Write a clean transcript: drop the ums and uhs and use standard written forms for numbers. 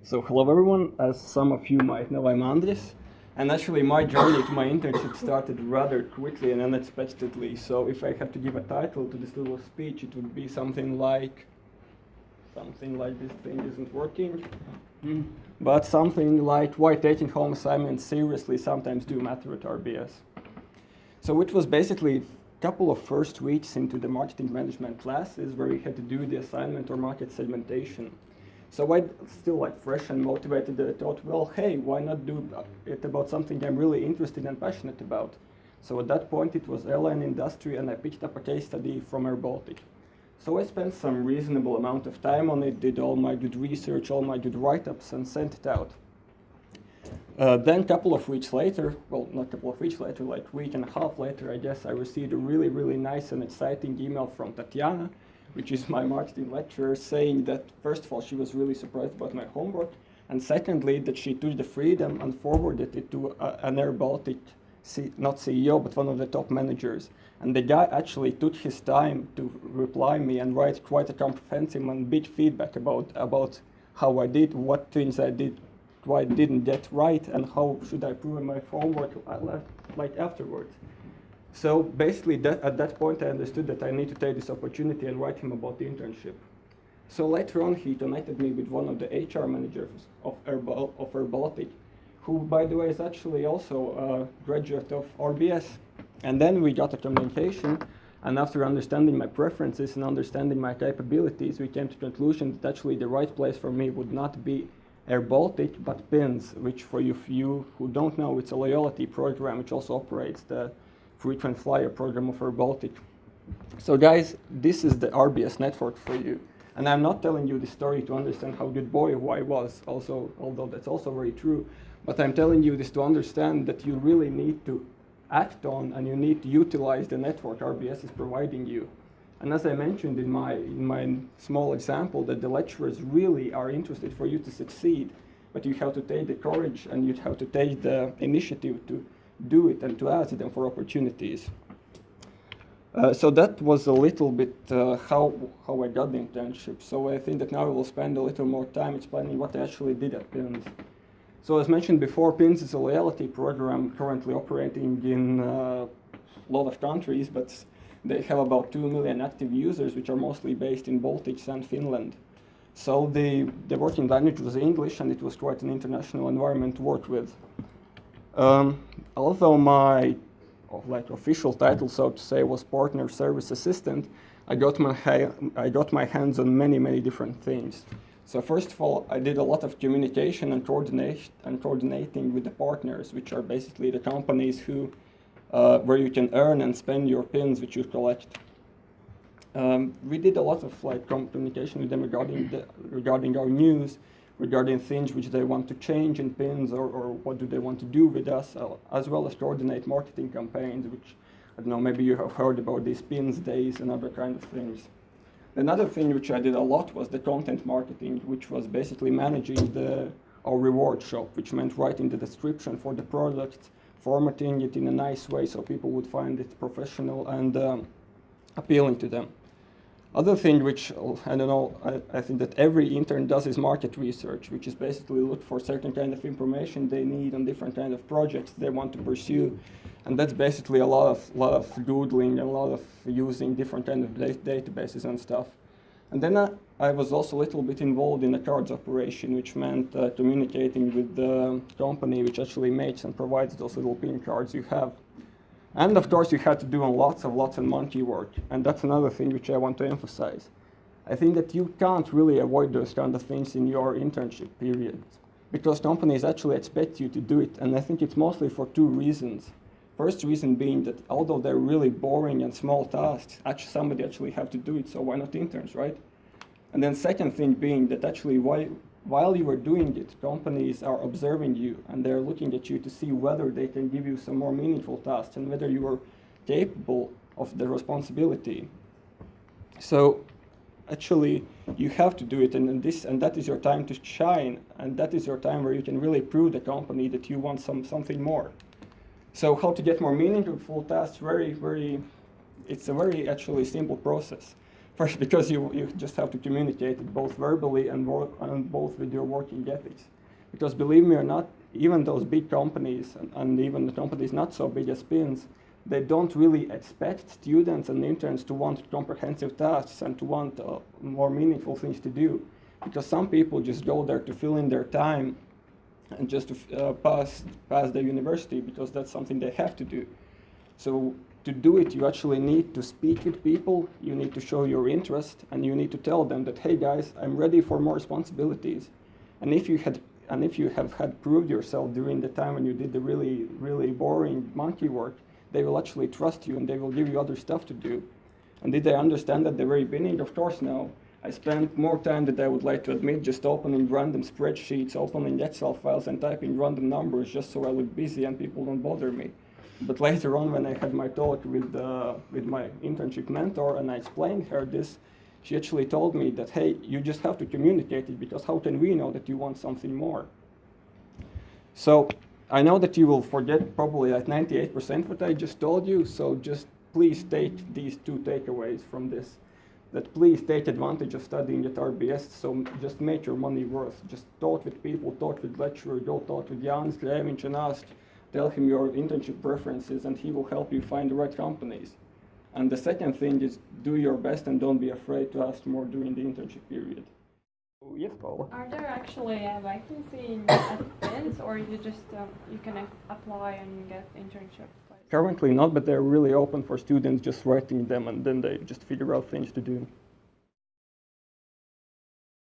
So hello everyone, as some of you might know, I'm Andris, and actually my journey to my internship started rather quickly and unexpectedly. So if I had to give a title to this little speech, it would be something like this thing isn't working, but something like why taking home assignments seriously sometimes do matter at RBS. So it was basically a couple of first weeks into the marketing management classes where we had to do the assignment or market segmentation. So I still fresh and motivated, I thought, well, hey, why not do it about something I'm really interested and passionate about? So at that point it was airline industry, and I picked up a case study from Air Baltic. So I spent some reasonable amount of time on it, did all my good research, all my good write-ups, and sent it out. Then a couple of weeks later, well, not a couple of weeks later, like week and a half later, I guess, I received a really, really nice and exciting email from Tatiana, which is my marketing lecturer, saying that, first of all, she was really surprised about my homework, and secondly, that she took the freedom and forwarded it to an Air Baltic, not CEO, but one of the top managers. And the guy actually took his time to reply me and write quite a comprehensive and big feedback about how I did, what things I did, why I didn't get right, and how should I improve my homework afterwards. So basically, at that point, I understood that I need to take this opportunity and write him about the internship. So later on, he connected me with one of the HR managers of Air Baltic, who, by the way, is actually also a graduate of RBS. And then we got a communication, and after understanding my preferences and understanding my capabilities, we came to the conclusion that actually the right place for me would not be Air Baltic, but PINS, which for you who don't know, it's a loyalty program which also operates the frequent flyer program of Air Baltic. So guys, this is the RBS network for you. And I'm not telling you this story to understand how good boy I was, also, although that's also very true, but I'm telling you this to understand that you really need to act on and you need to utilize the network RBS is providing you. And as I mentioned in my small example, that the lecturers really are interested for you to succeed, but you have to take the courage and you have to take the initiative to do it and to ask them for opportunities. So that was a little bit how I got the internship. So I think that now I will spend a little more time explaining what I actually did at PINS. So as mentioned before, PINS is a loyalty program currently operating in a lot of countries, but they have about 2 million active users, which are mostly based in Baltics and Finland. So the working language was English, and it was quite an international environment to work with. Although my official title, so to say, was partner service assistant, I got my hands on many different things. So first of all, I did a lot of communication and coordinating with the partners, which are basically the companies who where you can earn and spend your pins which you collect. We did a lot of communication with them regarding our news, regarding things which they want to change in pins or what do they want to do with us, as well as coordinate marketing campaigns, which, I don't know, maybe you have heard about these pins days and other kind of things. Another thing which I did a lot was the content marketing, which was basically managing our reward shop, which meant writing the description for the product, formatting it in a nice way so people would find it professional and appealing to them. Other thing which, I don't know, I think that every intern does is market research, which is basically look for certain kind of information they need on different kind of projects they want to pursue. And that's basically a lot of Googling and a lot of using different kind of databases and stuff. And then I was also a little bit involved in the cards operation, which meant communicating with the company which actually makes and provides those little pin cards you have. And of course, you had to do lots of monkey work, and that's another thing which I want to emphasize. I think that you can't really avoid those kind of things in your internship period, because companies actually expect you to do it, and I think it's mostly for two reasons. First reason being that although they're really boring and small tasks, somebody actually have to do it, so why not interns, right? And then second thing being that actually while you are doing it, companies are observing you and they're looking at you to see whether they can give you some more meaningful tasks and whether you are capable of the responsibility. So actually you have to do it, and that is your time to shine, and that is your time where you can really prove the company that you want something more. So how to get more meaningful tasks? It's a very actually simple process. First, because you just have to communicate it both verbally and both with your working ethics. Because believe me or not, even those big companies and even the companies not so big as Spins, they don't really expect students and interns to want comprehensive tasks and to want more meaningful things to do. Because some people just go there to fill in their time and just to pass the university because that's something they have to do. So to do it, you actually need to speak with people, you need to show your interest, and you need to tell them that, hey guys, I'm ready for more responsibilities. And if you have had proved yourself during the time when you did the really, really boring monkey work, they will actually trust you and they will give you other stuff to do. And did they understand at the very beginning? Of course no. I spent more time than I would like to admit just opening random spreadsheets, opening Excel files and typing random numbers just so I look busy and people don't bother me. But later on, when I had my talk with my internship mentor and I explained her this, she actually told me that, hey, you just have to communicate it because how can we know that you want something more? So I know that you will forget probably like 98% what I just told you, so just please take these two takeaways from this. That please take advantage of studying at RBS, so just make your money worth. Just talk with people, talk with lecturers, go talk with Jan Skrevinch and ask. Tell him your internship preferences and he will help you find the right companies. And the second thing is do your best and don't be afraid to ask more during the internship period. Oh, yes, Paula? Are there actually a vacancy at Spins, or you just you can apply and get internship? Currently not, but they're really open for students just writing them and then they just figure out things to do.